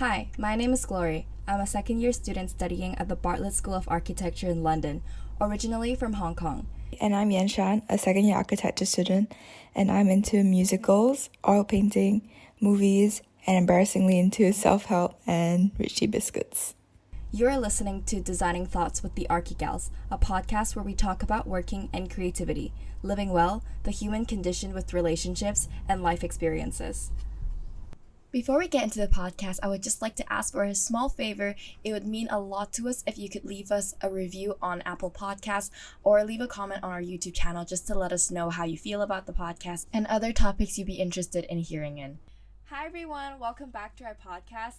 Hi, my name is Glory. I'm a second year student studying at the Bartlett School of Architecture in London, originally from Hong Kong. And I'm Yen Shan, a second year architecture student, and I'm into musicals, oil painting, movies, and embarrassingly into self-help and Richie biscuits. You're listening to Designing Thoughts with the Archigals, a podcast where we talk about working and creativity, living well, the human condition with relationships, and life experiences. Before we get into the podcast, I would just like to ask for a small favor. It would mean a lot to us if you could leave us a review on Apple Podcasts or leave a comment on our YouTube channel just to let us know how you feel about the podcast and other topics you'd be interested in hearing in. Hi everyone, welcome back to our podcast.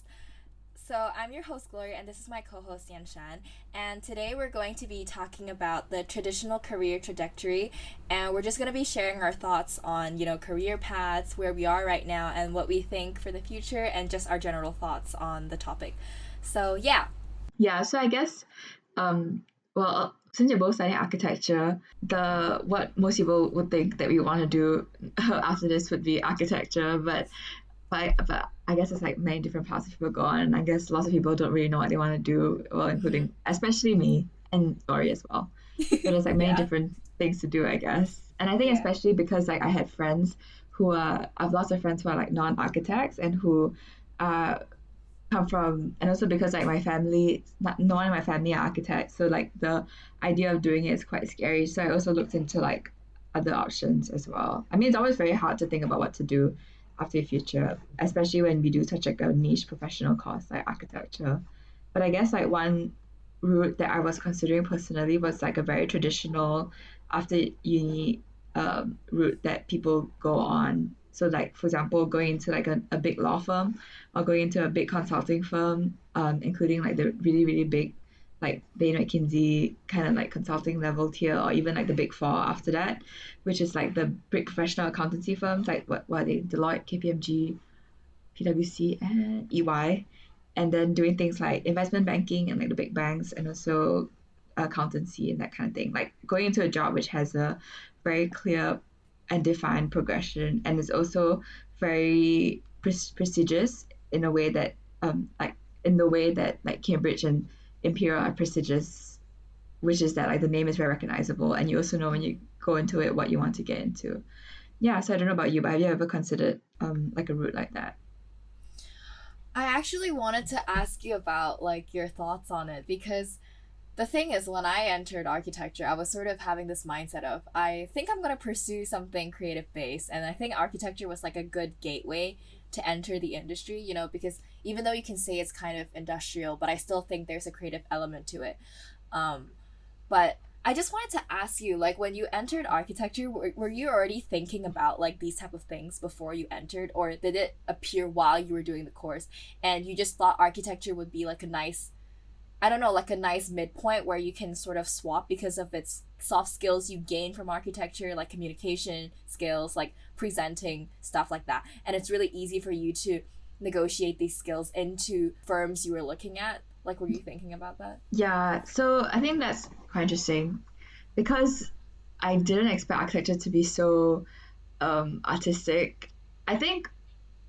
So I'm your host Gloria and this is my co-host Yen Shan, and today we're going to be talking about the traditional career trajectory, and we're just going to be sharing our thoughts on, career paths, where we are right now and what we think for the future, and just our general thoughts on the topic. So So I guess since you're both studying architecture, what most people would think that we want to do after this would be architecture, but I guess it's like many different paths people go on, and I guess lots of people don't really know what they want to do, well, including especially me and Lori as well. So there's like many different things to do, I guess. And I think especially because like I had friends I've lots of friends who are like non-architects and who come from, and also because like my family, no one in my family are architects, so like the idea of doing it is quite scary. So I also looked into like other options as well. I mean, it's always very hard to think about what to do after your future, especially when we do such like a niche professional course like architecture. But I guess like one route that I was considering personally was like a very traditional after uni route that people go on. So like for example, going into like a big law firm or going into a big consulting firm, including like the really, really big like Bain McKinsey kind of like consulting level tier, or even like the big four after that, which is like the big professional accountancy firms like what are they? Deloitte, KPMG, PwC, and EY, and then doing things like investment banking and like the big banks, and also accountancy and that kind of thing. Like going into a job which has a very clear and defined progression, and is also very prestigious in a way that like Cambridge and Imperial are prestigious, which is that like the name is very recognizable, and you also know when you go into it what you want to get into. Yeah, so I don't know about you, but have you ever considered like a route like that? I actually wanted to ask you about like your thoughts on it, because the thing is, when I entered architecture, I was sort of having this mindset of, I think I'm going to pursue something creative based, and I think architecture was like a good gateway to enter the industry, because even though you can say it's kind of industrial, but I still think there's a creative element to it. But I just wanted to ask you, like, when you entered architecture, were you already thinking about like these type of things before you entered, or did it appear while you were doing the course and you just thought architecture would be like a nice, I don't know, like a nice midpoint where you can sort of swap because of its soft skills you gain from architecture, like communication skills, like presenting, stuff like that. And it's really easy for you to negotiate these skills into firms you were looking at. Like, were you thinking about that? Yeah, so I think that's quite interesting because I didn't expect architecture to be so artistic. I think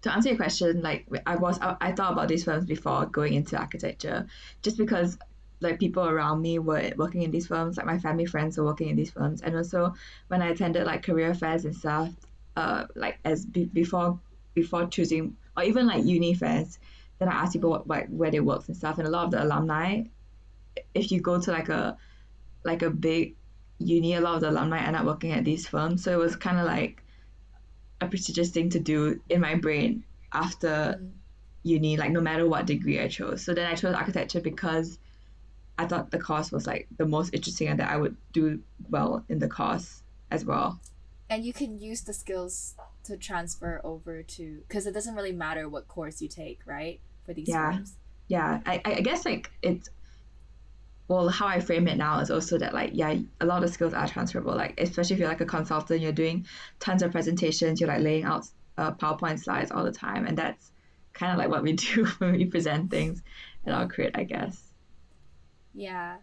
to answer your question, like I thought about these firms before going into architecture, just because like people around me were working in these firms, like my family friends were working in these firms, and also when I attended like career fairs and stuff, like before choosing, or even like uni fairs, then I asked people like where they worked and stuff, and a lot of the alumni, if you go to like a big uni, a lot of the alumni end up working at these firms, so it was kind of like a prestigious thing to do in my brain after uni, like no matter what degree I chose. So then I chose architecture because I thought the course was like the most interesting and that I would do well in the course as well. And you can use the skills to transfer over to, because it doesn't really matter what course you take, right? For these firms. Yeah. I guess like it's, well, how I frame it now is also that like, yeah, a lot of skills are transferable, like especially if you're like a consultant, you're doing tons of presentations, you're like laying out PowerPoint slides all the time, and that's kind of like what we do when we present things in our career, I guess. Yeah,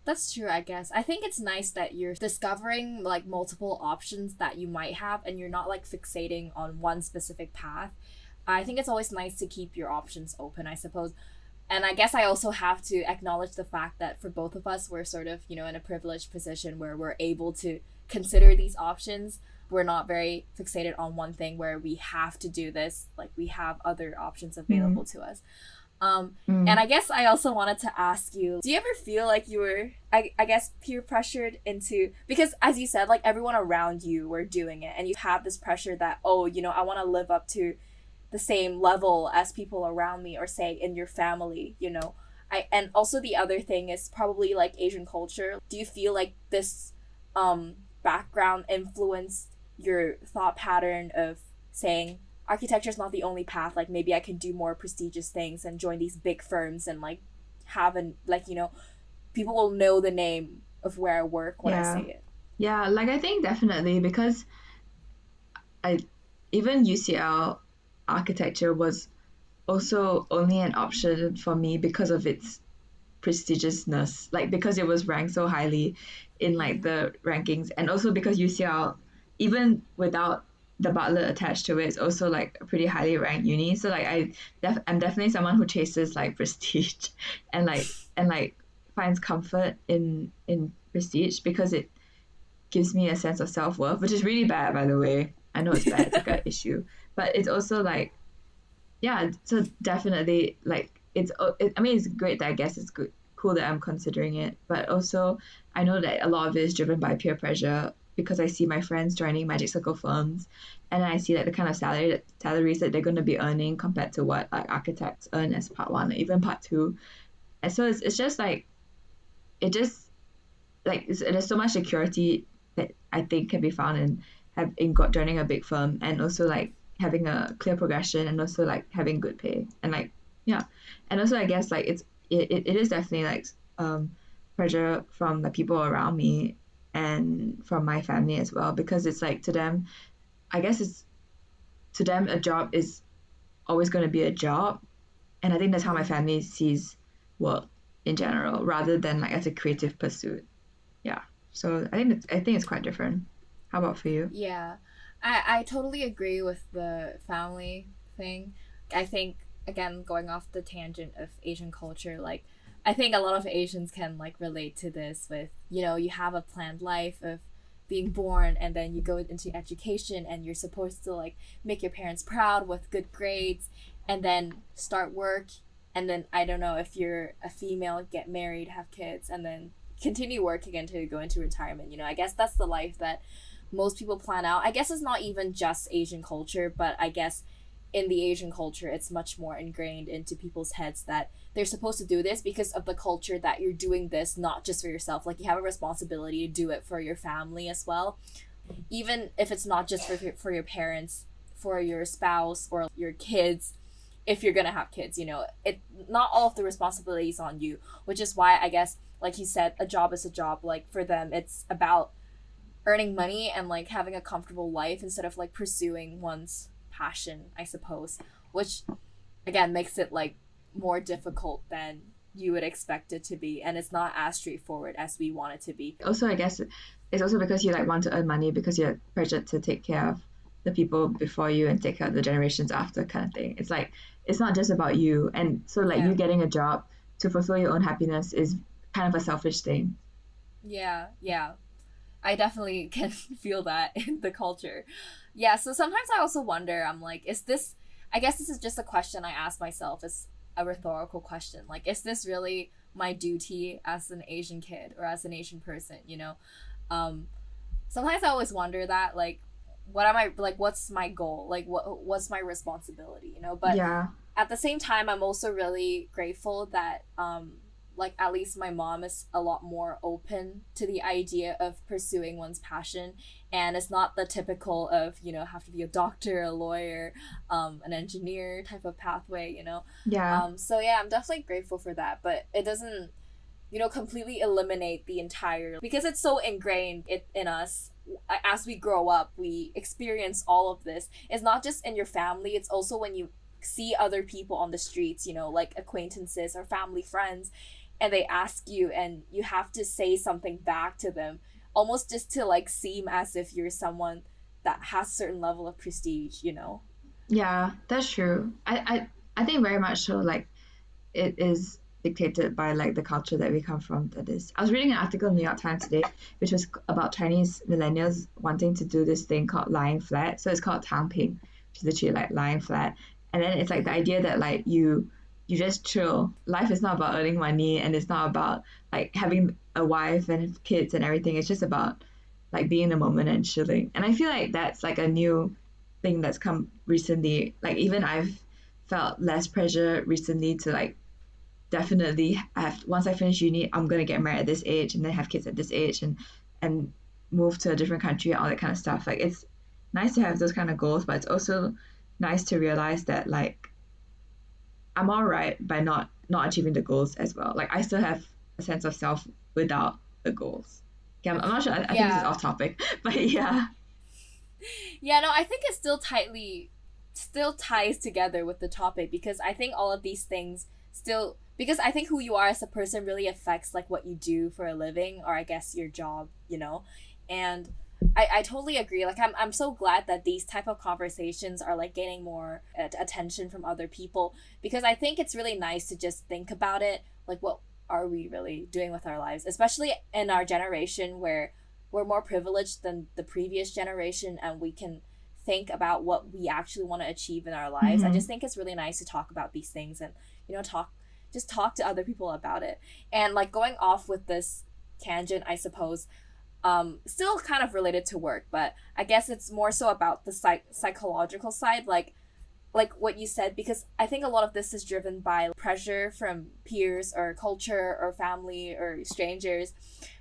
that's true, I guess. I think it's nice that you're discovering like multiple options that you might have, and you're not like fixating on one specific path. I think it's always nice to keep your options open, I suppose. And I guess I also have to acknowledge the fact that for both of us, we're sort of, in a privileged position where we're able to consider these options. We're not very fixated on one thing where we have to do this. Like, we have other options available to us. And I guess I also wanted to ask you, do you ever feel like you were, I guess, peer pressured into, because as you said, like everyone around you were doing it and you have this pressure that, oh, I want to live up to the same level as people around me, or say in your family, and also the other thing is probably like Asian culture. Do you feel like this background influenced your thought pattern of saying architecture is not the only path, like maybe I can do more prestigious things and join these big firms and like have an, like, people will know the name of where I work when I Yeah. say it? Yeah, like I think definitely because I even UCL architecture was also only an option for me because of its prestigiousness, like because it was ranked so highly in like the rankings, and also because UCL, even without the Bartlett attached to it, is also like a pretty highly ranked uni. So like I'm definitely someone who chases like prestige and like finds comfort in prestige because it gives me a sense of self-worth, which is really bad, by the way. I know it's bad, it's like an issue, but it's also like, yeah, so definitely like I mean, it's great that I guess it's cool that I'm considering it, but also I know that a lot of it is driven by peer pressure because I see my friends joining Magic Circle firms, and I see like the kind of salaries that they're going to be earning compared to what like architects earn as part one, or even part two. And so it's just like it just like there's so much security that I think can be found in joining a big firm, and also like having a clear progression, and also like having good pay, and like, yeah. And also I guess like it is definitely like pressure from the people around me and from my family as well, because it's like to them, I guess it's to them a job is always going to be a job, and I think that's how my family sees work in general, rather than like as a creative pursuit. Yeah. So I think it's quite different. How about for you? Yeah, I totally agree with the family thing. I think, again, going off the tangent of Asian culture, like I think a lot of Asians can like relate to this with, you have a planned life of being born, and then you go into education and you're supposed to like make your parents proud with good grades, and then start work, and then I don't know, if you're a female, get married, have kids, and then continue working until you go into retirement. I guess that's the life that most people plan out. I guess it's not even just Asian culture, but I guess in the Asian culture, it's much more ingrained into people's heads that they're supposed to do this because of the culture, that you're doing this not just for yourself. Like, you have a responsibility to do it for your family as well. Even if it's not just for your parents, for your spouse or your kids, if you're gonna have kids, it not all of the responsibilities on you, which is why I guess, like you said, a job is a job. Like, for them, it's about earning money and like having a comfortable life instead of like pursuing one's passion, I suppose, which again makes it like more difficult than you would expect it to be, and it's not as straightforward as we want it to be. Also, I guess it's also because you like want to earn money because you're pressured to take care of the people before you and take care of the generations after, kind of thing. It's like it's not just about you, and so like Yeah. you getting a job to fulfill your own happiness is kind of a selfish thing. Yeah, I definitely can feel that in the culture. Yeah, so sometimes I also wonder, I'm like, is this, I guess this is just a question I ask myself, as a rhetorical question. Like, is this really my duty as an Asian kid or as an Asian person, Um, Sometimes I always wonder that, like, what am I, like, what's my goal? Like, what's my responsibility, But Yeah. at the same time, I'm also really grateful that like at least my mom is a lot more open to the idea of pursuing one's passion, and it's not the typical of, have to be a doctor, a lawyer, an engineer type of pathway, Yeah. So yeah, I'm definitely grateful for that, but it doesn't, completely eliminate the entire, because it's so ingrained in us. As we grow up, we experience all of this. It's not just in your family, it's also when you see other people on the streets, like acquaintances or family friends, and they ask you and you have to say something back to them, almost just to like seem as if you're someone that has a certain level of prestige. Yeah, that's true. I think very much so. Like it is dictated by like the culture that we come from. That is, I was reading an article in the New York Times today, which was about Chinese millennials wanting to do this thing called lying flat. So it's called tangping, which is literally like lying flat. And then it's like the idea that like you just chill. Life is not about earning money, and it's not about like having a wife and kids and everything. It's just about like being in the moment and chilling. And I feel like that's like a new thing that's come recently. Like even I've felt less pressure recently to like definitely have once I finish uni, I'm gonna get married at this age and then have kids at this age and move to a different country, all that kind of stuff. Like it's nice to have those kind of goals, but it's also nice to realize that like I'm all right by not achieving the goals as well. Like I still have a sense of self without the goals. Yeah, I'm not sure. I think this is Yeah. off topic, but yeah, Yeah, no, I think it still ties together with the topic because I think all of these things still because I think who you are as a person really affects like what you do for a living or I guess your job, you know. And I totally agree. Like I'm so glad that these type of conversations are like gaining more attention from other people because I think it's really nice to just think about it like what are we really doing with our lives, especially in our generation where we're more privileged than the previous generation and we can think about what we actually want to achieve in our lives. I just mm-hmm. think it's really nice to talk about these things and talk to other people about it. And like going off with this tangent, I suppose, still kind of related to work, but I guess it's more so about the psychological side, like what you said, because I think a lot of this is driven by pressure from peers or culture or family or strangers.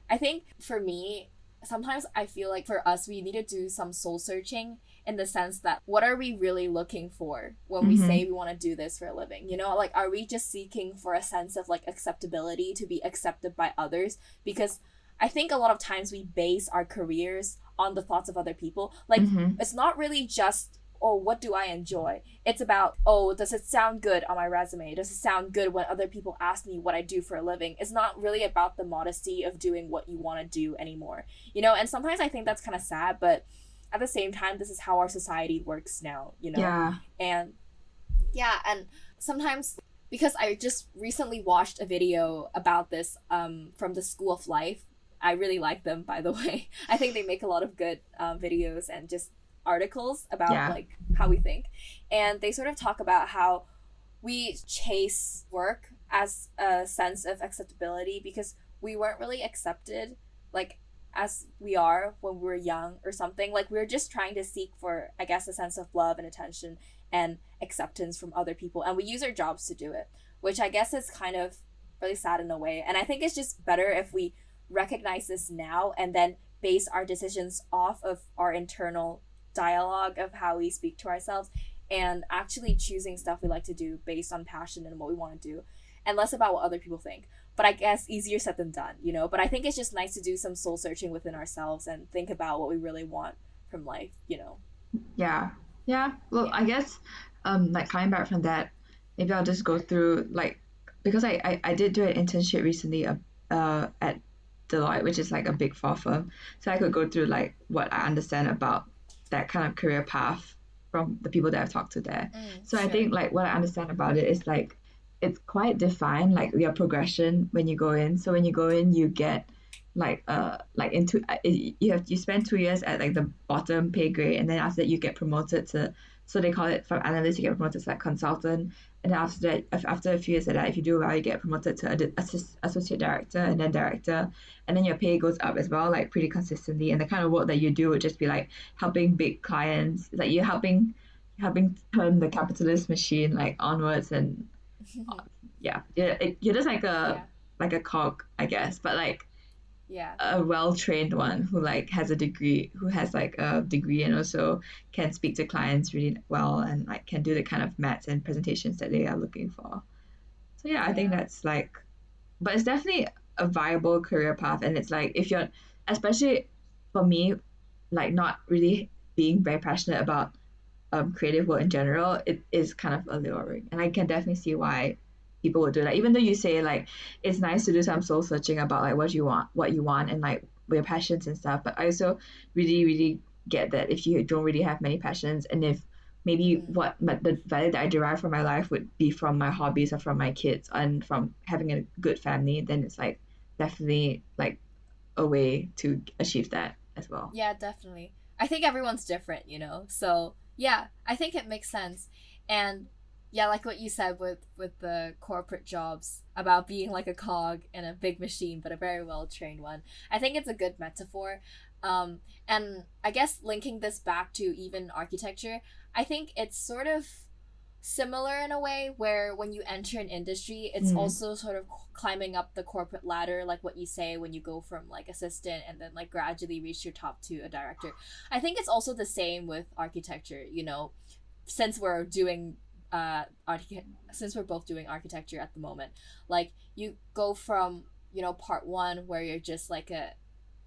I think for me, sometimes I feel like for us, we need to do some soul searching in the sense that what are we really looking for when we Mm-hmm. say we want to do this for a living? You know, like are we just seeking for a sense of like acceptability to be accepted by others? Because I think a lot of times we base our careers on the thoughts of other people. Like Mm-hmm. it's not really just oh, what do I enjoy? It's about, oh, does it sound good on my resume? Does it sound good when other people ask me what I do for a living? It's not really about the modesty of doing what you want to do anymore. You know, and sometimes I think that's kind of sad, but at the same time, this is how our society works now, you know? Yeah. And yeah, and sometimes because I just recently watched a video about this from the School of Life. I really like them, by the way. I think they make a lot of good videos and just articles about Yeah. like how we think, and they sort of talk about how we chase work as a sense of acceptability because we weren't really accepted like as we are when we were young or something. Like we are just trying to seek for, I guess, a sense of love and attention and acceptance from other people, and we use our jobs to do it, which I guess is kind of really sad in a way. And I think it's just better if we recognize this now and then base our decisions off of our internal dialogue of how we speak to ourselves and actually choosing stuff we like to do based on passion and what we want to do and less about what other people think. But I guess easier said than done, you know? But I think it's just nice to do some soul searching within ourselves and think about what we really want from life, you know? Yeah. Yeah. Well, Yeah. I guess like coming back from that, maybe I'll just go through like because I did do an internship recently at Deloitte, which is like a big four firm. So I could go through like what I understand about that kind of career path from the people that I've talked to there. So I Sure. think like what I understand about it is like it's quite defined, like your progression when you go in. So when you go in, you get like into you spend 2 years at like the bottom pay grade, and then after that you get promoted to, so they call it from analyst you get promoted to like consultant, and then after that after a few years of that, if you do well, you get promoted to associate director and then director, and then your pay goes up as well, like pretty consistently. And the kind of work that you do would just be like helping big clients, like you're helping turn the capitalist machine like onwards. And yeah, you're just Yeah. like a cog, I guess, but like Yeah. a well-trained one who like has a degree, who has like a degree and also can speak to clients really well and like can do the kind of maths and presentations that they are looking for. So yeah, I think Yeah. that's like, but it's definitely a viable career path. And it's like if you're, especially for me, like not really being very passionate about creative work in general, it is kind of alluring, and I can definitely see why people would do that. Even though you say like it's nice to do some soul searching about like what you want, and like your passions and stuff, but I also really get that if you don't really have many passions, and if maybe Mm-hmm. the value that I derive from my life would be from my hobbies or from my kids and from having a good family, then it's like definitely like a way to achieve that as well. Yeah, definitely. I think everyone's different, you know. So yeah, I think it makes sense. And yeah, like what you said with the corporate jobs about being like a cog in a big machine, but a very well trained one. I think it's a good metaphor. And I guess linking this back to even architecture, I think it's sort of similar in a way where when you enter an industry it's Mm. also sort of climbing up the corporate ladder, like what you say when you go from like assistant and then like gradually reach your top to a director. I think it's also the same with architecture, you know, since we're doing since we're both doing architecture at the moment. Like you go from, you know, part one where you're just like a,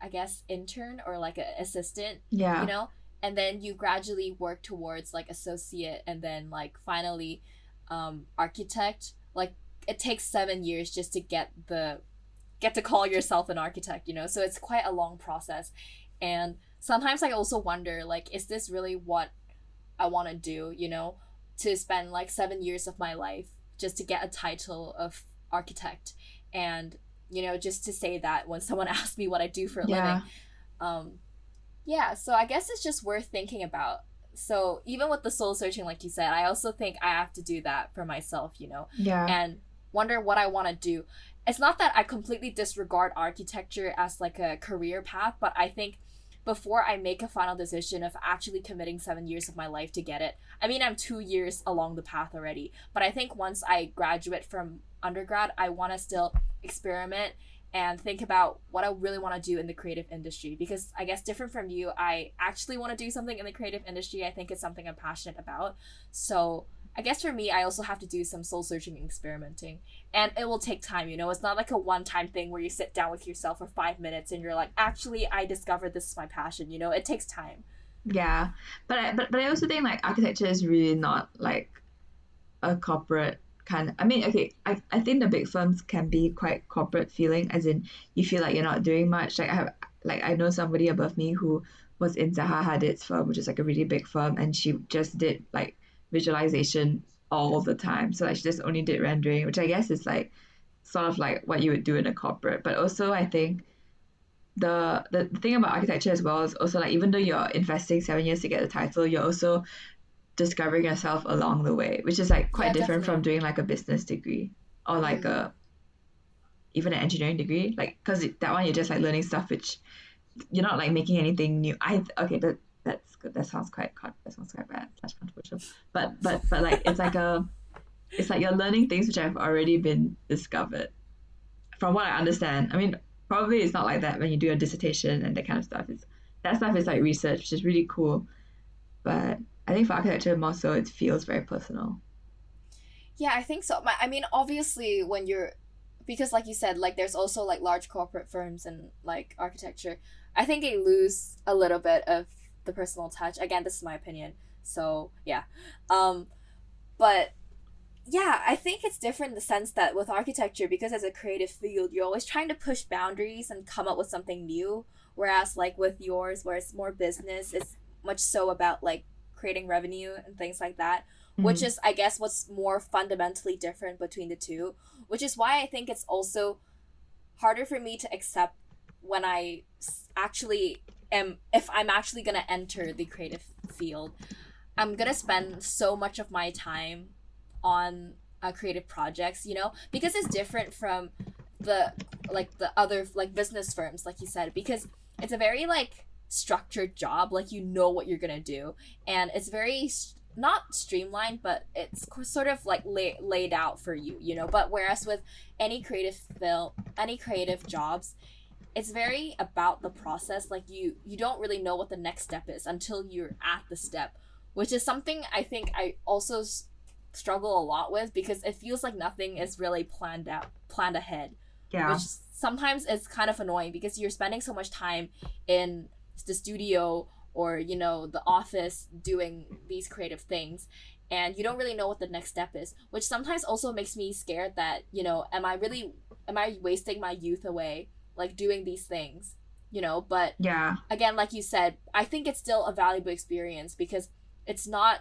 I guess, intern or like an assistant, you Yeah. know, and then you gradually work towards like associate and then like finally architect. Like it takes 7 years just to get to call yourself an architect, you know, so it's quite a long process. And sometimes I also wonder, like, is this really what I want to do, you know, to spend like 7 years of my life just to get a title of architect and, you know, just to say that when someone asks me what I do for a living. Yeah. um yeah, so I guess it's just worth thinking about. So even with the soul searching, like you said, I also think I have to do that for myself, you know, Yeah. and wonder what I want to do. It's not that I completely disregard architecture as like a career path, but I think before I make a final decision of actually committing 7 years of my life to get it, I mean, I'm 2 years along the path already, but I think once I graduate from undergrad, I want to still experiment and think about what I really want to do in the creative industry. Because I guess different from you, I actually want to do something in the creative industry. I think it's something I'm passionate about. So I guess for me, I also have to do some soul searching and experimenting. And it will take time, you know? It's not like a one time thing where you sit down with yourself for 5 minutes and you're like, actually, I discovered this is my passion, you know? It takes time. Yeah. But I also think like architecture is really not like a corporate kind. I mean, okay, I think the big firms can be quite corporate feeling, as in you feel like you're not doing much. I know somebody above me who was in Zaha Hadid's firm, which is like a really big firm, and she just did like visualization all the time. So like she just only did rendering, which I guess is like sort of like what you would do in a corporate. But also I think the thing about architecture as well is also like even though you're investing 7 years to get the title, you're also discovering yourself along the way, which is like quite Yeah, different from definitely. doing like a business degree or like Mm. a even an engineering degree. Like because that one you're just like learning stuff which you're not like making anything new. I okay that's good. That sounds quite bad slash controversial. But like it's like you're learning things which have already been discovered. From what I understand, I mean probably it's not like that when you do a dissertation and that kind of stuff. It's that stuff is like research, which is really cool. But I think for architecture more so it feels very personal. Yeah, I think so. I mean, obviously, when you're, because like you said, like there's also like large corporate firms and like architecture. I think they lose a little bit of the personal touch. Again, this is my opinion. So yeah, um, but yeah, I think it's different in the sense that with architecture, because as a creative field, you're always trying to push boundaries and come up with something new. Whereas like with yours, where it's more business, it's much so about like creating revenue and things like that, which Mm. is I guess what's more fundamentally different between the two, which is why I think it's also harder for me to accept when actually am, if I'm actually going to enter the creative field. I'm gonna spend so much of my time on creative projects, you know, because it's different from the the other like business firms, like you said, because it's a very like structured job, like you know what you're gonna do, and it's very not streamlined, but it's sort of like laid out for you, you know. But whereas with any creative jobs, it's very about the process. Like you don't really know what the next step is until you're at the step, which is something I think I also struggle a lot with, because it feels like nothing is really planned ahead, which Yeah. sometimes is kind of annoying because you're spending so much time in the studio or, you know, the office doing these creative things, and you don't really know what the next step is, which sometimes also makes me scared that, you know, am I wasting my youth away like doing these things, you know. But Yeah. again, like you said, I think it's still a valuable experience because it's not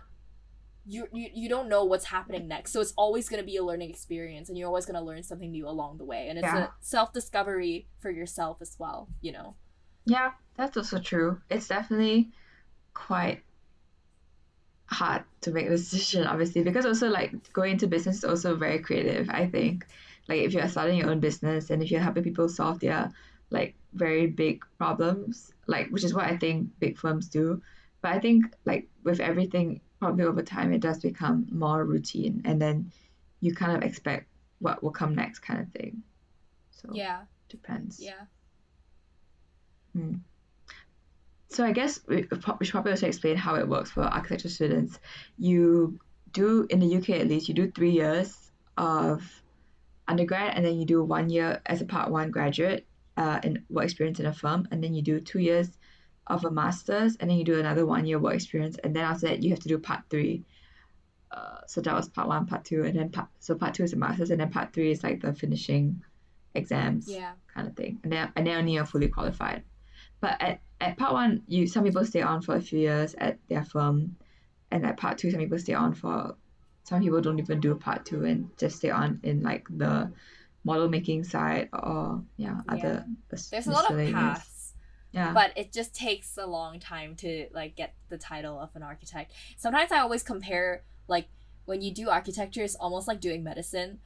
you don't know what's happening next. So it's always going to be a learning experience, and you're always going to learn something new along the way. And it's Yeah. a self-discovery for yourself as well, you know? Yeah, that's also true. It's definitely quite hard to make a decision, obviously, because also like going into business is also very creative, I think. Like if you're starting your own business and if you're helping people solve their like very big problems, like which is what I think big firms do. But I think like with everything, probably over time it does become more routine and then you kind of expect what will come next kind of thing. So Yeah. depends. Yeah. Hmm. So I guess we should probably also explain how it works for architecture students. You do, in the UK at least, you do 3 years of undergrad and then you do 1 year as a part one graduate in work experience in a firm, and then you do 2 years of a master's, and then you do another 1 year work experience, and then after that you have to do part three. So that was part one, part two, and then part two is a master's, and then part three is like the finishing exams Yeah. kind of thing, and then only you're fully qualified. But at part one, some people stay on for a few years at their firm, and at part two, some people don't even do part two and just stay on in like the model making side or Yeah. other There's a lot of miscellaneous. paths, Yeah, but it just takes a long time to like get the title of an architect. Sometimes I always compare like when you do architecture, it's almost like doing medicine.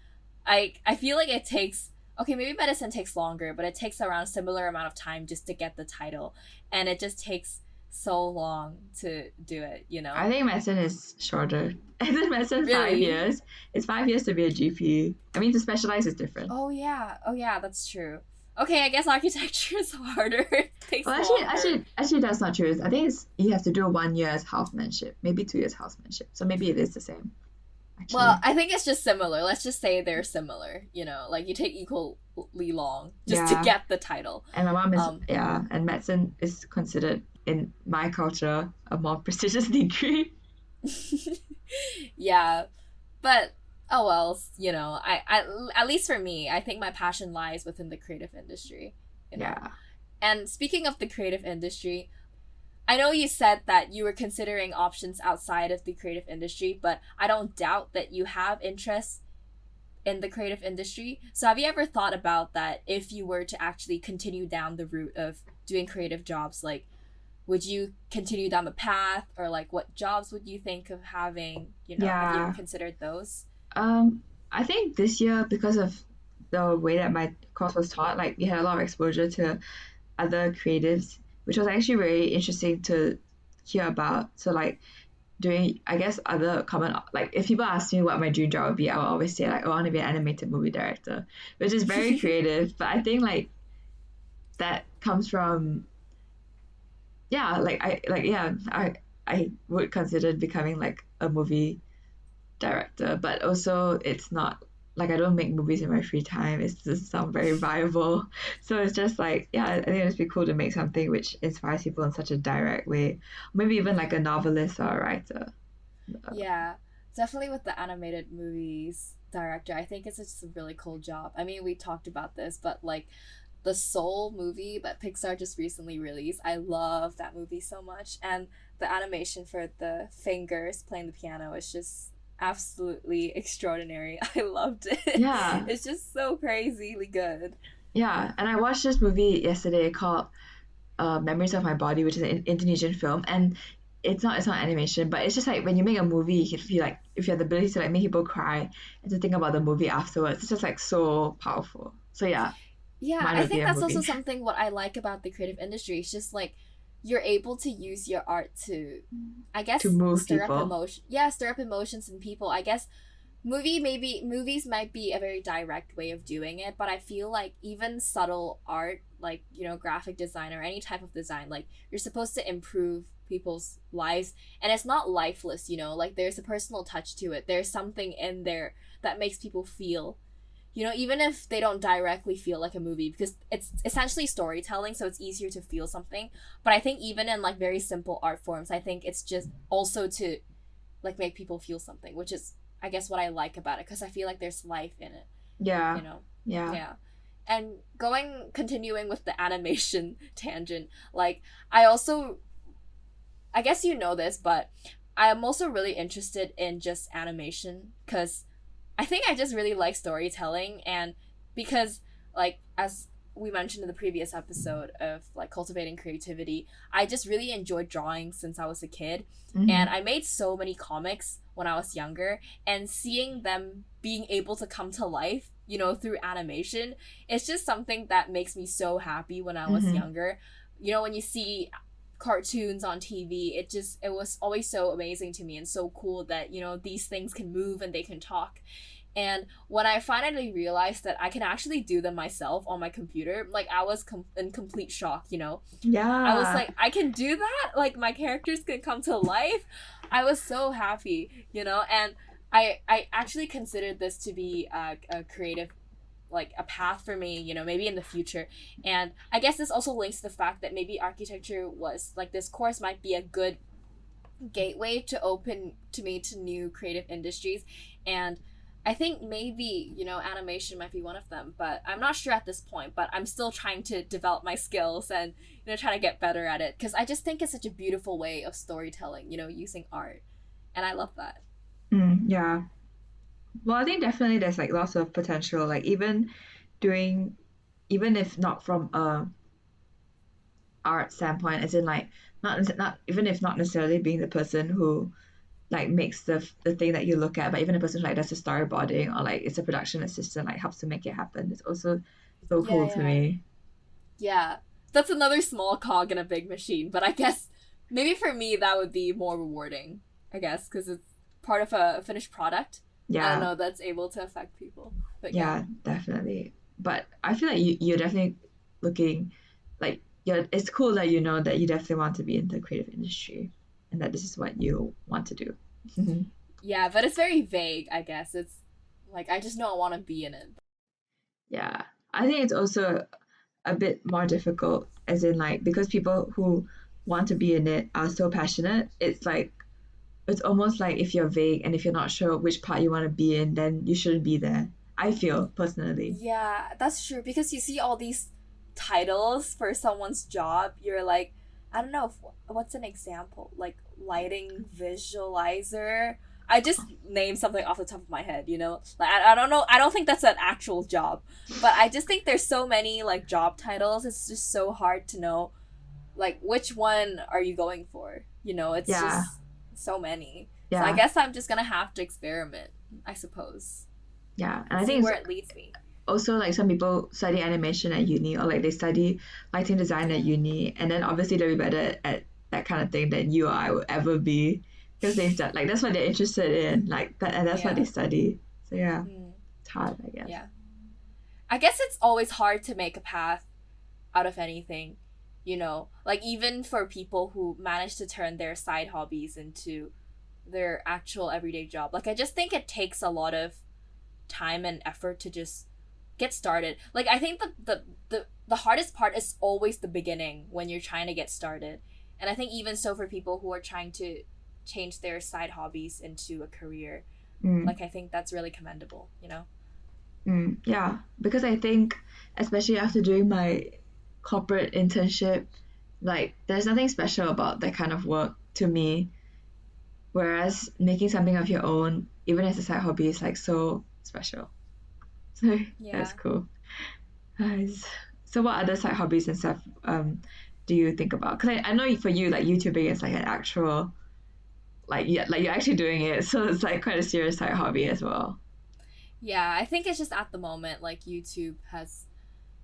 I feel like it takes, okay, maybe medicine takes longer, but it takes around similar amount of time just to get the title, and it just takes so long to do it, you I know? think medicine is shorter. I think medicine five Really? years. It's 5 years to be a GP. I mean, to specialize is different. Oh yeah. Oh yeah, that's true. Okay, I guess architecture is harder. It takes Well, actually, longer. actually, actually, that's not true. I think you have to do 1 year as housemanship, maybe 2 years housemanship. So maybe it is the same, Well, actually. I think it's just similar. Let's just say they're similar, you know, like you take equally long just to Yeah. get the title. And my mom is, Um and medicine is considered in my culture a more prestigious degree. yeah, but oh well, you know, I at least for me, I think my passion lies within the creative industry, you know. Yeah. And speaking of the creative industry, I know you said that you were considering options outside of the creative industry, but I don't doubt that you have interests in the creative industry. So have you ever thought about that if you were to actually continue down the route of doing creative jobs? Like, would you continue down the path, or like what jobs would you think of having? You know, have you ever Yeah. considered those? Um, I think this year, because of the way that my course was taught, like we had a lot of exposure to other creatives, which was actually very interesting to hear about. So like doing, I guess, other common, like if people ask me what my dream job would be, I will always say like, oh, I want to be an animated movie director, which is very creative. But I think like that comes from, yeah, I would consider becoming like a movie director, but also it's not like I don't make movies in my free time. It doesn't sound very viable. So it's just like, yeah, I think it'd be cool to make something which inspires people in such a direct way. Maybe even like a novelist or a writer. Yeah, definitely with the animated movies director, I think it's just a really cool job. I mean, we talked about this, but like the Soul movie that Pixar just recently released, I love that movie so much. And the animation for the fingers playing the piano is just absolutely extraordinary. I loved it. Yeah, It's just so crazily good. yeah. And I watched this movie yesterday called Memories of My Body, which is an Indonesian film, and it's not animation, but it's just like when you make a movie, you can feel like if you have the ability to like make people cry and to think about the movie afterwards, it's just like so powerful. So yeah, Yeah, mine I would be think a that's also movie something what I like about the creative industry. It's just like you're able to use your art to, I to guess, move stir up people. emotion. Yeah, stir up emotions in people. I guess movies might be a very direct way of doing it, but I feel like even subtle art, like, you know, graphic design or any type of design, like you're supposed to improve people's lives, and it's not lifeless, you know, like there's a personal touch to it. There's something in there that makes people feel, you know, even if they don't directly feel like a movie, because it's essentially storytelling, so it's easier to feel something. But I think even in like very simple art forms, I think it's just also to like make people feel something, which is, I guess, what I like about it, because I feel like there's life in it, Yeah, you know. yeah. Yeah. And continuing with the animation tangent, like I also, I guess you know this, but I'm also really interested in just animation because I think I just really like storytelling, and because like as we mentioned in the previous episode of like cultivating creativity, I just really enjoyed drawing since I was a kid, and Mm-hmm. I made so many comics when I was younger, and seeing them being able to come to life, through animation, it's just something that makes me so happy when I was Mm-hmm. younger. When you see cartoons on TV, it was always so amazing to me and so cool that, these things can move and they can talk. And when I finally realized that I can actually do them myself on my computer, like I was in complete shock. I was Yeah. like, I can do that? Like my characters can come to life? I was so happy, and I actually considered this to be a creative, like a path for me, maybe in the future. And I guess this also links to the fact that maybe architecture was like this course might be a good gateway to open to me to new creative industries. And I think maybe, animation might be one of them, but I'm not sure at this point. But I'm still trying to develop my skills and, trying to get better at it. Because I just think it's such a beautiful way of storytelling, using art. And I love that. Yeah. Well, I think definitely there's like lots of potential, like doing, even if not from a art standpoint, as in like not even if not necessarily being the person who like makes the thing that you look at, but even a person who like does the storyboarding or like it's a production assistant, like helps to make it happen. It's also so Yeah, cool to yeah. me. Yeah. That's another small cog in a big machine. But I guess maybe for me, that would be more rewarding, I guess, because it's part of a finished product. I don't Yeah, know, that's able to affect people. But yeah. yeah, definitely. But I feel like you're definitely looking like it's cool that you know that you definitely want to be in the creative industry and that this is what you want to do. Yeah, but it's very vague, I guess. It's like I just know I want to be in it. Yeah. I think it's also a bit more difficult as in like because people who want to be in it are so passionate, it's like it's almost like if you're vague and if you're not sure which part you want to be in, then you shouldn't be there. I feel personally. Yeah, that's true because you see all these titles for someone's job. You're like, I don't know, what's an example? Like lighting visualizer. I just named something off the top of my head. Like I don't know. I don't think that's an actual job, but I just think there's so many like job titles. It's just so hard to know like which one are you going for. It's Yeah, just so many. So I yeah, guess I'm just gonna have to experiment, I suppose, yeah. And and I see think where it's it leads me. also like some people study animation at uni or like they study lighting design at uni and then obviously they'll be better at that kind of thing than you or I will ever be because they've done like that's what they're interested in like that and that's what they Yeah. study. So yeah, Mm, it's hard, I guess. yeah. I guess it's always hard to make a path out of anything. Like even for people who manage to turn their side hobbies into their actual everyday job. Like I just think it takes a lot of time and effort to just get started. Like I think the hardest part is always the beginning when you're trying to get started. And I think even so for people who are trying to change their side hobbies into a career, Mm, like I think that's really commendable. yeah, because I think especially after doing my corporate internship, like there's nothing special about that kind of work to me. Whereas making something of your own, even as a side hobby, is like so special. So that's Yeah. cool. Nice. So what other side hobbies and stuff do you think about? Because I know for you like YouTubing is like an actual like yeah like you're actually doing it, so it's like quite a serious side hobby as well. Yeah, I think it's just at the moment like YouTube has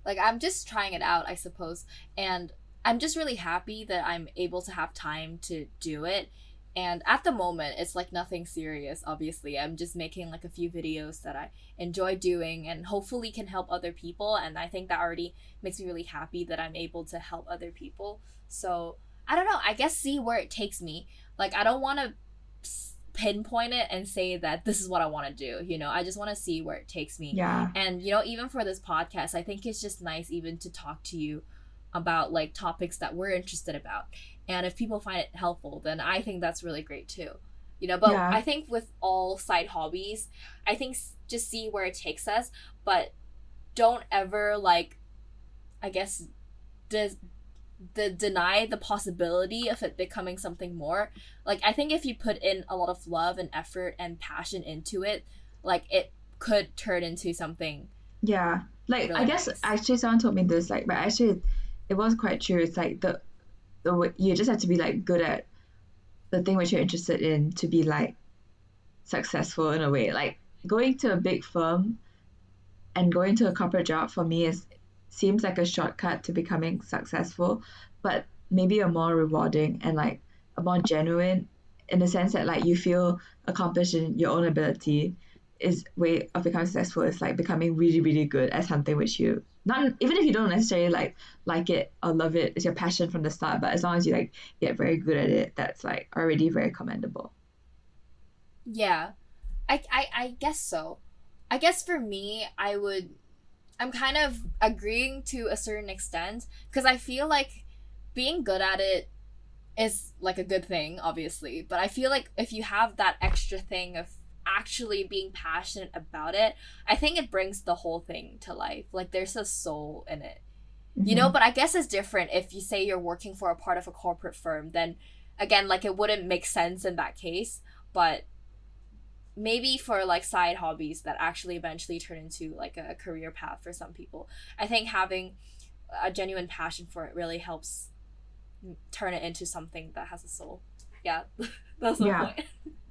like I'm just trying it out, I suppose. And I'm just really happy that I'm able to have time to do it. And at the moment, it's like nothing serious, obviously. I'm just making like a few videos that I enjoy doing and hopefully can help other people. And I think that already makes me really happy that I'm able to help other people. So I don't know. I guess see where it takes me. Like, I don't want to pinpoint it and say that this is what I want to do. I just want to see where it takes me. Yeah. And, even for this podcast, I think it's just nice even to talk to you about like topics that we're interested about. And if people find it helpful, then I think that's really great too. But Yeah. I think with all side hobbies, I think just see where it takes us, but don't ever like, I guess, deny the possibility of it becoming something more. Like, I think if you put in a lot of love and effort and passion into it, like, it could turn into something Yeah. Like I really guess nice. actually someone told me this, like, but actually it was quite true. It's like the way, you just have to be like good at the thing which you're interested in to be like successful in a way. Like going to a big firm and going to a corporate job for me is seems like a shortcut to becoming successful, but maybe a more rewarding and like a more genuine, in the sense that like you feel accomplished in your own ability, is way of becoming successful is like becoming really really good at something which you, not even if you don't necessarily like it or love it, it's your passion from the start, but as long as you like get very good at it, that's like already very commendable. Yeah. I guess so. I guess for me, I'm kind of agreeing to a certain extent because I feel like being good at it is like a good thing, obviously. But I feel like if you have that extra thing of actually being passionate about it, I think it brings the whole thing to life. Like there's a soul in it. Mm-hmm. But I guess it's different if you say you're working for a part of a corporate firm, then again, like it wouldn't make sense in that case. But maybe for like side hobbies that actually eventually turn into like a career path for some people, I think having a genuine passion for it really helps turn it into something that has a soul. Yeah. That's the Yeah. point.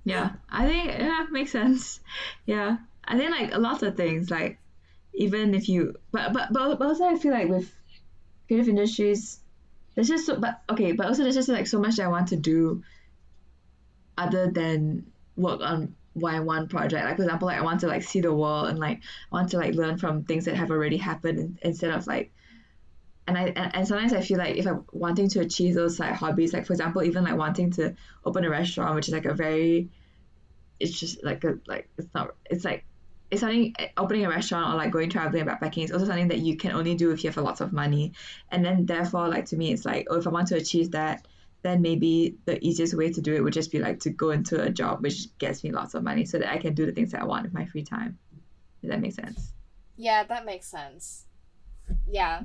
Yeah, I think yeah, makes sense. Yeah, I think like a lot of things like even if you but also I feel like with creative industries there's just so but okay but also there's just like so much that I want to do other than work on one project. Like for example, like I want to like see the world and like I want to like learn from things that have already happened instead of like, and sometimes I feel like if I'm wanting to achieve those like hobbies, like for example even like wanting to open a restaurant, which is like a very, it's just like a like it's not it's like it's something, opening a restaurant or like going traveling and backpacking is also something that you can only do if you have a lot of money. And then therefore like to me it's like, oh, if I want to achieve that, then maybe the easiest way to do it would just be like to go into a job which gets me lots of money so that I can do the things that I want in my free time. Does that make sense? Yeah, that makes sense. Yeah.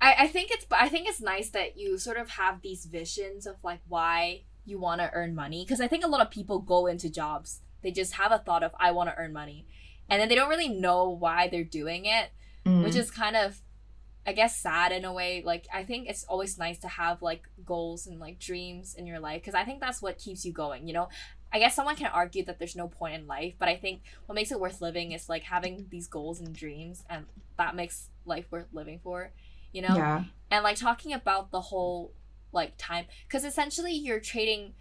I think it's nice that you sort of have these visions of like why you want to earn money because I think a lot of people go into jobs. They just have a thought of I want to earn money. And then they don't really know why they're doing it, which Mm, is kind of I guess sad in a way. Like I think it's always nice to have like goals and like dreams in your life because I think that's what keeps you going. I guess someone can argue that there's no point in life, but I think what makes it worth living is like having these goals and dreams and that makes life worth living for, you know? yeah, And like talking about the whole like time cuz essentially you're trading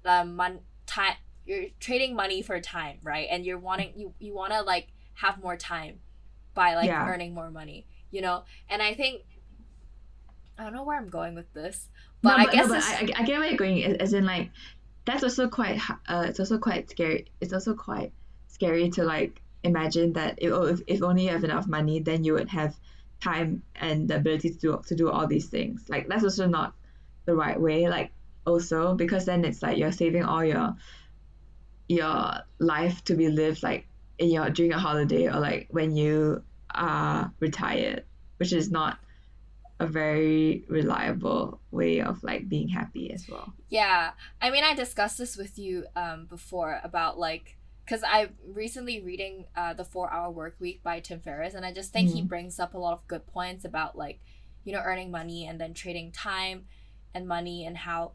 time you're trading money for time, right? And you're wanting you want to like have more time by like yeah. earning more money. And I think I don't know where I'm going with this, but No, I but no, guess but it's I get where you're going. As in, like, that's also quite. It's also quite scary. It's also quite scary to like imagine that if only you have enough money, then you would have time and the ability to do all these things. Like that's also not the right way. Like also because then it's like you're saving all your life to be lived like in your during a holiday or like when you are retired, which is not a very reliable way of like being happy as well. yeah. I mean, I discussed this with you before about like because I'm recently reading the 4 Hour Work Week by Tim Ferris, and I just think he Mm, brings up a lot of good points about like earning money and then trading time and money and how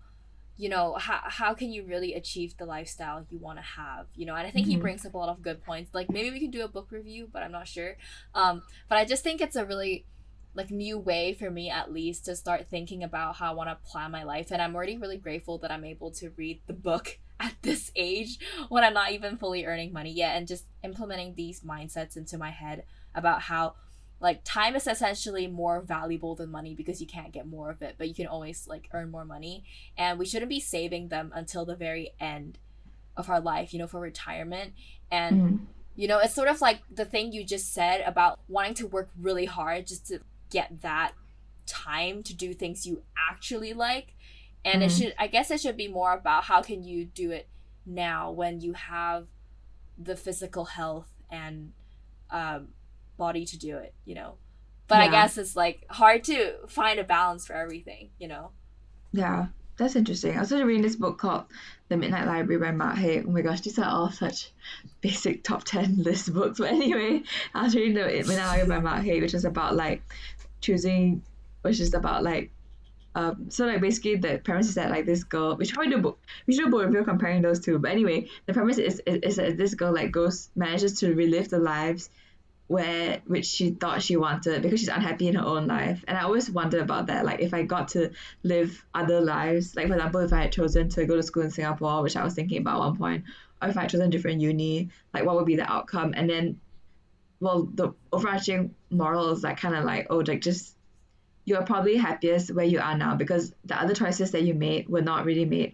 can you really achieve the lifestyle you want to have. And I think he mm-hmm. brings up a lot of good points. Like maybe we can do a book review, but I'm not sure. But I just think it's a really like new way for me at least to start thinking about how I want to plan my life, and I'm already really grateful that I'm able to read the book at this age when I'm not even fully earning money yet, and just implementing these mindsets into my head about how like time is essentially more valuable than money because you can't get more of it, but you can always like earn more money, and we shouldn't be saving them until the very end of our life, for retirement. And Mm, it's sort of like the thing you just said about wanting to work really hard just to get that time to do things you actually like. And mm, I guess it should be more about how can you do it now when you have the physical health and um, body to do it. But I guess it's like hard to find a balance for everything, you know? Yeah, that's interesting. I started reading this book called The Midnight Library by Haig. Oh my gosh, these are all such basic top 10 list books. But anyway, I was reading The Midnight Library by Haig, which is about like choosing, which is about like, so like basically the premise is that like this girl, we should do a book review comparing those two. But anyway, the premise is that this girl like manages to relive the lives which she thought she wanted because she's unhappy in her own life. And I always wonder about that, like if I got to live other lives, like for example if I had chosen to go to school in Singapore, which I was thinking about at one point, or if I had chosen a different uni, like what would be the outcome. And then, well, the overarching moral is like kind of like, oh, like just you're probably happiest where you are now because the other choices that you made were not really made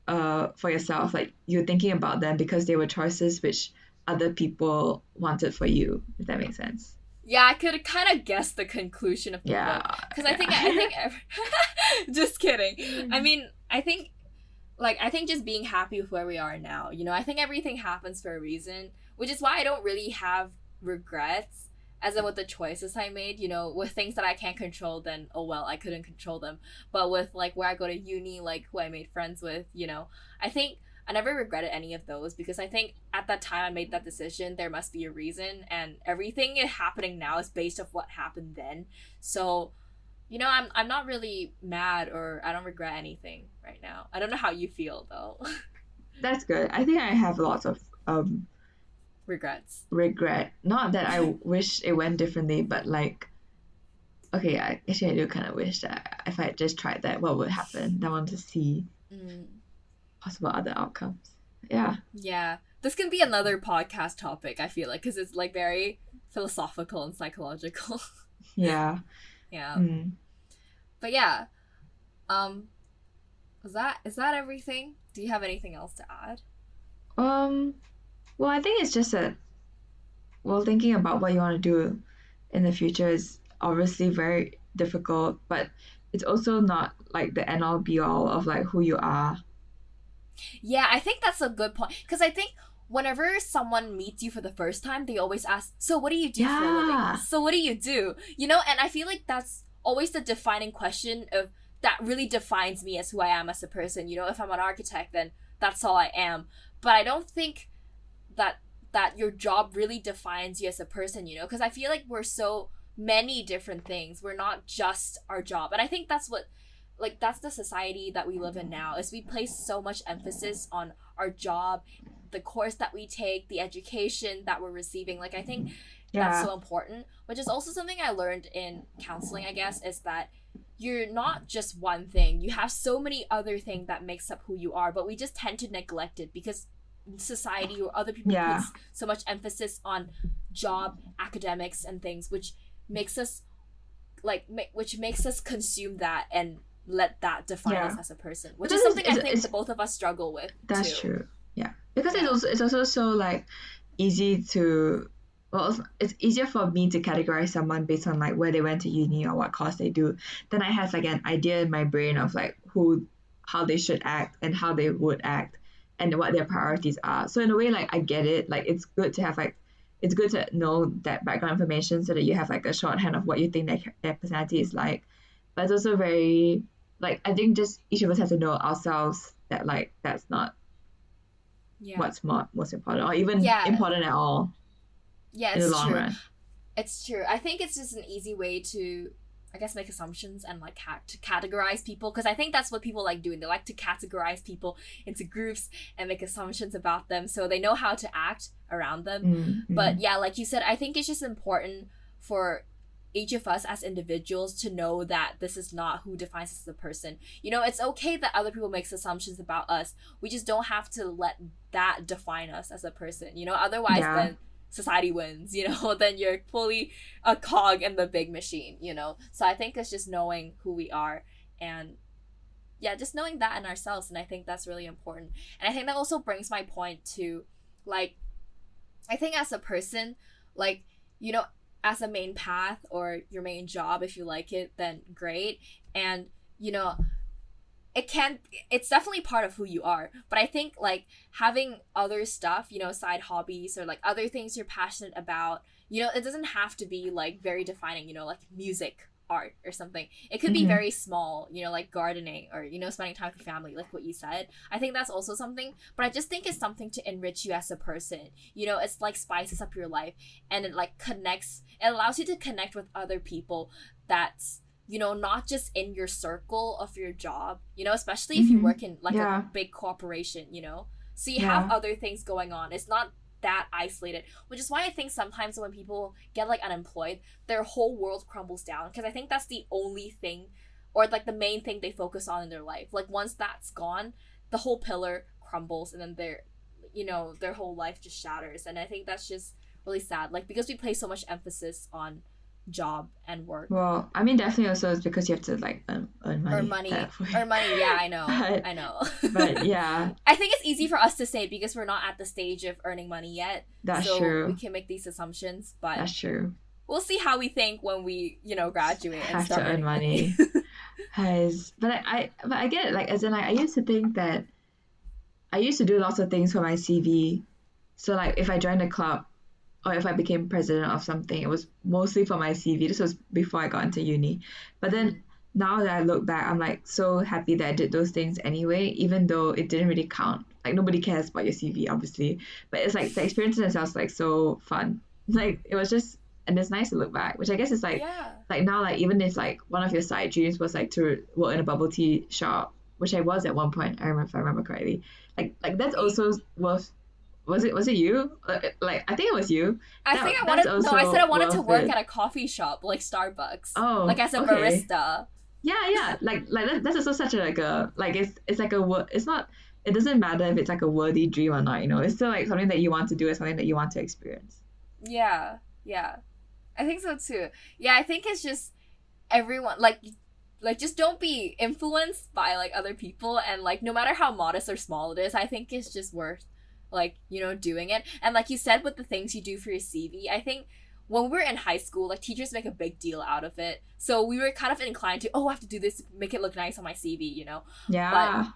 for yourself. Like you're thinking about them because they were choices which other people wanted for you, if that makes sense. Yeah, I could kind of guess the conclusion of the book because I think just kidding. I mean, I think just being happy with where we are now, you know, I think everything happens for a reason, which is why I don't really have regrets as in with the choices I made, you know, with things that I can't control, then oh well, I couldn't control them. But with like where I go to uni, like who I made friends with, you know, I think I never regretted any of those because I think at that time I made that decision, there must be a reason, and everything happening now is based off what happened then. So, you know, I'm not really mad or I don't regret anything right now. I don't know how you feel though. That's good. I think I have lots of Regrets. regret. Not that I wish it went differently, but like, okay, I do kind of wish that if I had just tried that, what would happen? I want to see possible other outcomes. Yeah, this can be another podcast topic, I feel like, because it's like very philosophical and psychological. Yeah. But yeah, is that everything? Do you have anything else to add? Well, I think it's just that, well, thinking about what you want to do in the future is obviously very difficult, but it's also not like the end all be all of like who you are. Yeah, I think that's a good point. Because I think whenever someone meets you for the first time, they always ask, so what do you do for a living? So what do you do? You know, and I feel like that's always the defining question of that really defines me as who I am as a person. You know, if I'm an architect, then that's all I am. But I don't think that your job really defines you as a person, you know, because I feel like we're so many different things. We're not just our job. And I think that's what that's the society that we live in now, is we place so much emphasis on our job, the course that we take, the education that we're receiving. Like I think that's so important, which is also something I learned in counseling, I guess, is that you're not just one thing. You have so many other things that makes up who you are, but we just tend to neglect it because society or other people puts so much emphasis on job, academics, and things, which makes us consume that and let that define us as a person, which is something I think both of us struggle with. That's true. Yeah, because it's also so like easy to, well, it's easier for me to categorize someone based on like where they went to uni or what course they do. Then I have like an idea in my brain of like how they should act and how they would act and what their priorities are. So in a way, like I get it. Like it's good to know that background information so that you have like a shorthand of what you think their personality is like. But it's also very like, I think just each of us have to know ourselves that like that's not what's most important or even important at all. Yeah, in the long run. It's true. I think it's just an easy way to, I guess, make assumptions and like to categorize people, because I think that's what people like doing. They like to categorize people into groups and make assumptions about them so they know how to act around them. Mm-hmm. But yeah, like you said, I think it's just important for each of us as individuals to know that this is not who defines us as a person. You know, it's okay that other people make assumptions about us. We just don't have to let that define us as a person. You know, otherwise then society wins, you know, then you're fully a cog in the big machine, you know. So I think it's just knowing who we are and just knowing that in ourselves. And I think that's really important. And I think that also brings my point to, like, I think as a person, like, you know, as a main path or your main job, if you like it, then great. And, you know, it can, it's definitely part of who you are, but I think like having other stuff, you know, side hobbies or like other things you're passionate about, you know, it doesn't have to be like very defining, you know, like music, art or something. It could be Mm-hmm. very small, you know, like gardening or, you know, spending time with your family, like what you said. I think that's also something, but I just think it's something to enrich you as a person. You know, it's like spices up your life, and it like connects, it allows you to connect with other people that's, you know, not just in your circle of your job, you know, especially if you Mm-hmm. work in like a Yeah. big corporation, you know. So you have Yeah. other things going on. It's not that isolated, which is why I think sometimes when people get like unemployed, their whole world crumbles down, because I think that's the only thing, or like the main thing they focus on in their life. Like once that's gone, the whole pillar crumbles, and then their, you know, their whole life just shatters. And I think that's just really sad, like because we place so much emphasis on job and work. Well, I mean, definitely also it's because you have to like earn Or money money. that way. Or money, yeah, I know. But I know. but yeah, I think it's easy for us to say because we're not at the stage of earning money yet. that's So we true. can make these assumptions, but That's true. we'll see how we think when we, you know, graduate and Have to start earn earning money. money. Guys, but I get it. Like as in like I used to think that I used to do lots of things for my CV. So like if I joined a club or if I became president of something, it was mostly for my CV. This was before I got into uni. But then now that I look back, I'm like so happy that I did those things anyway, even though it didn't really count. Like nobody cares about your CV, obviously. But it's like the experience in itself was like so fun. Like it was just, and it's nice to look back, which I guess is Yeah. like now like even if like one of your side dreams was like to work in a bubble tea shop, which I was at one point, I remember if I remember correctly. Like that's Me. also worth, was it you? Like I think it was you. I That think I that's wanted, no, I said I also wanted to worth work it. at a coffee shop like Starbucks. Oh, Like as a okay. barista. Yeah. Like that's also such a like a like it's like a it's not, it doesn't matter if it's like a worthy dream or not, you know. It's still like something that you want to do, it's something that you want to experience. Yeah. Yeah. I think so too. Yeah, I think it's just everyone like just don't be influenced by like other people, and like no matter how modest or small it is, I think it's just worth like, you know, doing it. And like you said with the things you do for your CV, I think when we were in high school, like teachers make a big deal out of it. So we were kind of inclined to, oh, I have to do this, make it look nice on my CV, you know. But Yeah.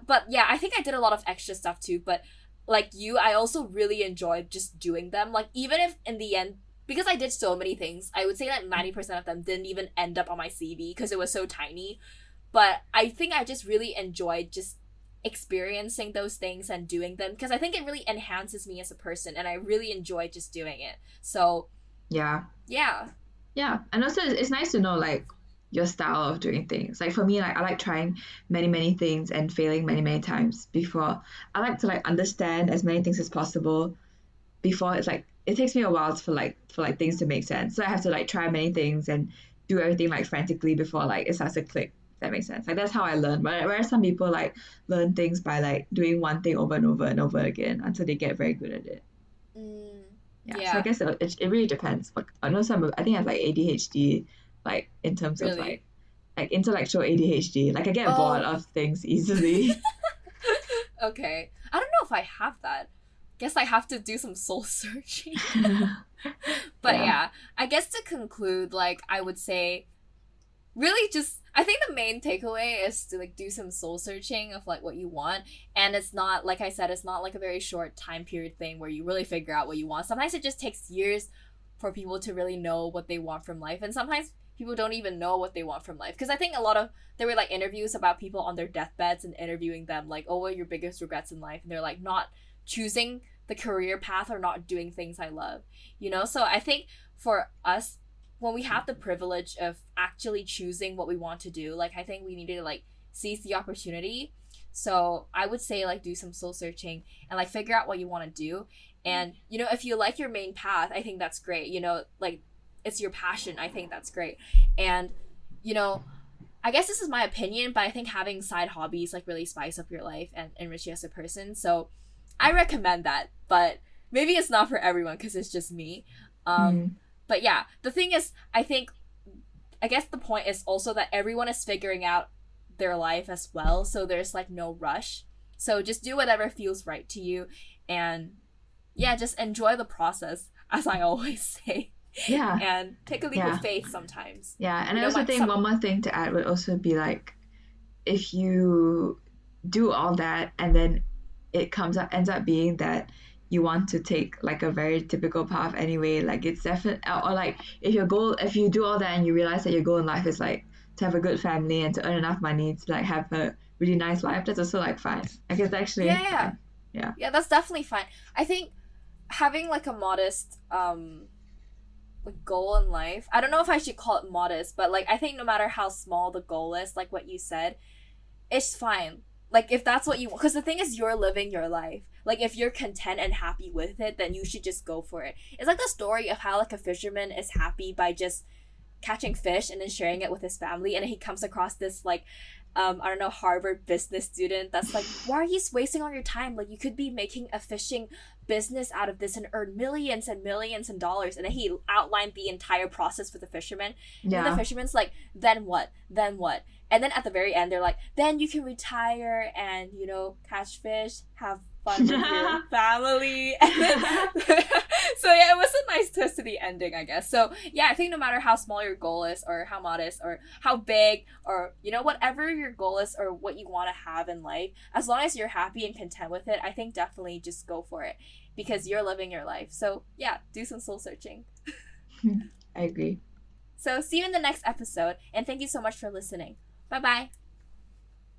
but yeah, I think I did a lot of extra stuff too. But like you, I also really enjoyed just doing them. Like even if in the end, because I did so many things, I would say that 90% of them didn't even end up on my CV because it was so tiny. But I think I just really enjoyed just experiencing those things and doing them, because I think it really enhances me as a person, and I really enjoy just doing it. So Yeah. yeah. Yeah, and also it's nice to know like your style of doing things. Like for me, like I like trying many things and failing many times before. I like to like understand as many things as possible before it's like it takes me a while for like things to make sense. So I have to like try many things and do everything like frantically before like it starts to click. If that makes sense. Like that's how I learn. But whereas some people like learn things by like doing one thing over and over and over again until they get very good at it. Mm, Yeah, so I yeah. guess it really depends. Like I know I think I have like ADHD, like in terms of Really. like intellectual ADHD. Like I get bored Oh. of things easily. Okay. I don't know if I have that. Guess I have to do some soul searching. But Yeah. yeah, I guess to conclude, like I would say really just, I think the main takeaway is to like do some soul searching of like what you want. And it's not, like I said, it's not like a very short time period thing where you really figure out what you want. Sometimes it just takes years for people to really know what they want from life, and sometimes people don't even know what they want from life, because I think a lot of, there were like interviews about people on their deathbeds and interviewing them like, oh, what are your biggest regrets in life, and they're like not choosing the career path or not doing things I love, you know. So I think for us, when we have the privilege of actually choosing what we want to do, like I think we need to like seize the opportunity. So I would say like do some soul searching and like figure out what you want to do. And you know, if you like your main path, I think that's great. You know, like it's your passion, I think that's great. And you know, I guess this is my opinion, but I think having side hobbies like really spice up your life and enrich you as a person. So I recommend that, but maybe it's not for everyone because it's just me. Mm. But yeah, the thing is, I guess the point is also that everyone is figuring out their life as well, so there's like no rush. So just do whatever feels right to you, and yeah, just enjoy the process, as I always say, Yeah. and take a leap Yeah. of faith sometimes. Yeah. And You I know, also my think some one more thing to add would also be like if you do all that and then ends up being that you want to take like a very typical path anyway, like it's definitely, or like if you do all that and you realize that your goal in life is like to have a good family and to earn enough money to like have a really nice life, that's also like fine. Like it's Yeah, actually yeah. fine. Yeah. Yeah, that's definitely fine. I think having like a modest like goal in life. I don't know if I should call it modest, but like I think no matter how small the goal is, like what you said, it's fine. Like if that's what you want, because the thing is, you're living your life. Like if you're content and happy with it, then you should just go for it. It's like the story of how like a fisherman is happy by just catching fish and then sharing it with his family, and then he comes across this like I don't know, Harvard business student that's like, why are you wasting all your time? Like you could be making a fishing business out of this and earn millions and millions and dollars. And then he outlined the entire process for the fisherman. And then the Yeah. fisherman's like, then what? Then what? And then at the very end, they're like, then you can retire and, you know, catch fish, have fun with your family. And then, so yeah, it was a nice twist to the ending, I guess. So yeah, I think no matter how small your goal is or how modest or how big or, you know, whatever your goal is or what you want to have in life, as long as you're happy and content with it, I think definitely just go for it because you're living your life. So yeah, do some soul searching. I agree. So see you in the next episode, and thank you so much for listening. Bye bye.